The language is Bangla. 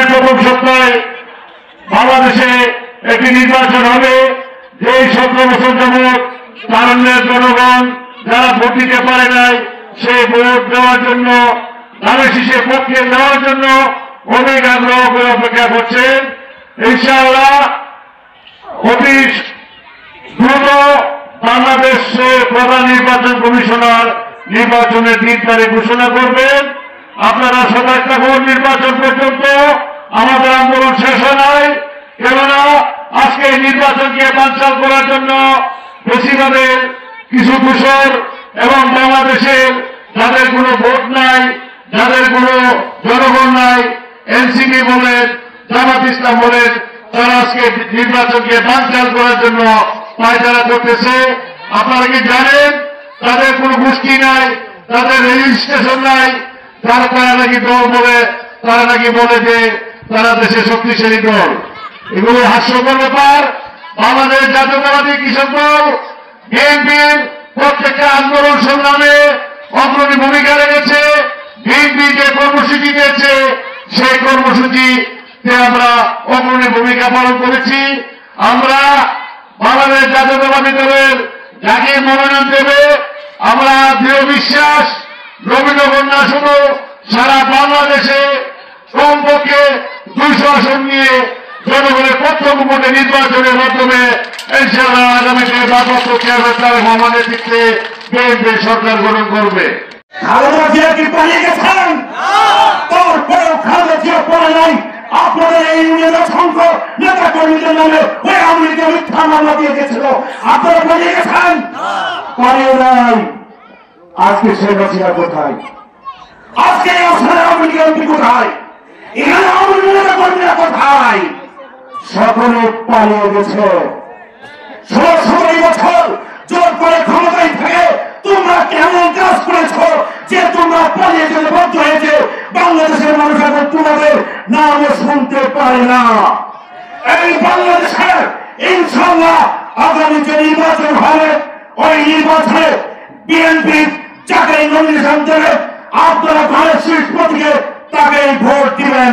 রমজানের প্রথম সপ্তাহে বাংলাদেশে একটি নির্বাচন হবে। যে 17 বছর যাবৎ তারুণ্যের জনগণ যারা ভোট দিতে পারে নাই, সে ভোট দেওয়ার জন্য ধানের শীষের পক্ষে দেওয়ার জন্য অনেক আগ্রহ করে অপেক্ষা করছেন। ইনশাআল্লাহ অতি দ্রুত বাংলাদেশের প্রধান নির্বাচন কমিশনার নির্বাচনের 3 তারিখ ঘোষণা করবেন। আপনারা সজাগ থাকুন। নির্বাচন পর্যন্ত আমাদের আন্দোলন শেষ হয় নাই, কেননা আজকে নির্বাচনকে বানচাল করার জন্য বেশিরভাগের কিছু দূষর এবং বাংলাদেশের যাদের কোনো ভোট নাই, যাদের কোনো জনগণ নাই, এনসিপি বলেন, জামাত ইসলাম বলেন, তারা আজকে নির্বাচনকে বানচাল করার জন্য পায়তারা করতেছে। আপনারা কি জানেন তাদের কোনো গোষ্ঠী নাই, তাদের রেজিস্ট্রেশন নাই, তারা নাকি দল বলে, তারা নাকি বলে যে তারা দেশের শক্তিশালী দল। এগুলো হাস্যকর ব্যাপার। বাংলাদেশ জাতীয়তাবাদী কৃষক দল বিএনপির প্রত্যেকটা আন্দোলন সংগ্রামে অগ্রণী ভূমিকা রেখেছে। বিএনপি যে কর্মসূচি দিয়েছে সেই কর্মসূচিতে আমরা অগ্রণী ভূমিকা পালন করেছি। আমরা বাংলাদেশ জাতীয়তাবাদী দলের যাকে মনোনয়ন দেবে, আমরা দৃঢ় বিশ্বাস রবীন্দ্রগণ না শুধু সারা বাংলাদেশে কমপক্ষে 200 আসন নিয়ে জনগণের প্রত্যক্ষ ভোটে নির্বাচনের মাধ্যমে ইনশাআল্লাহ আগামীতে ভারপ্রাপ্ত চেয়ারম্যান তারেক রহমানের নেতৃত্বে বিএনপি সরকার গঠন করবে। খালেদা জিয়া কি পালিয়ে গেছেন? তারপরেও খালেদা জিয়া পড়ে নাই। আপনাদের এই ইউনিয়নের অসংখ্য নেতা কর্মীদের নামে ওই আওয়ামী লীগের মিথ্যা মামলা দিয়ে গেছিল। আপনারা পালিয়ে গেছেন? পালিয়ে নাই। আজকে শেখ হাসিনা কোথায়? আজকে আওয়ামী লীগের এমপি কোথায়? এখানে আওয়ামী লীগের নেতা কর্মীরা কোথায়? সকলে পালিয়ে গেছে। 16 বছর জোর করে ক্ষমতায় থেকে তোমরা কেমন কাজ করেছ যে তোমরা পালিয়ে যেতে বাধ্য হয়েছে? বাংলাদেশের মানুষ এখন তোমাদের নামও শুনতে পারে না। এই বাংলাদেশের ইনশাআল্লাহ আগামী যে নির্বাচন হবে, ওই নির্বাচনে বিএনপি যাকে নমিনেশন দেবে আপনারা ঘরের শীর্ষ প্রতীকে তাকে ভোট দিবেন।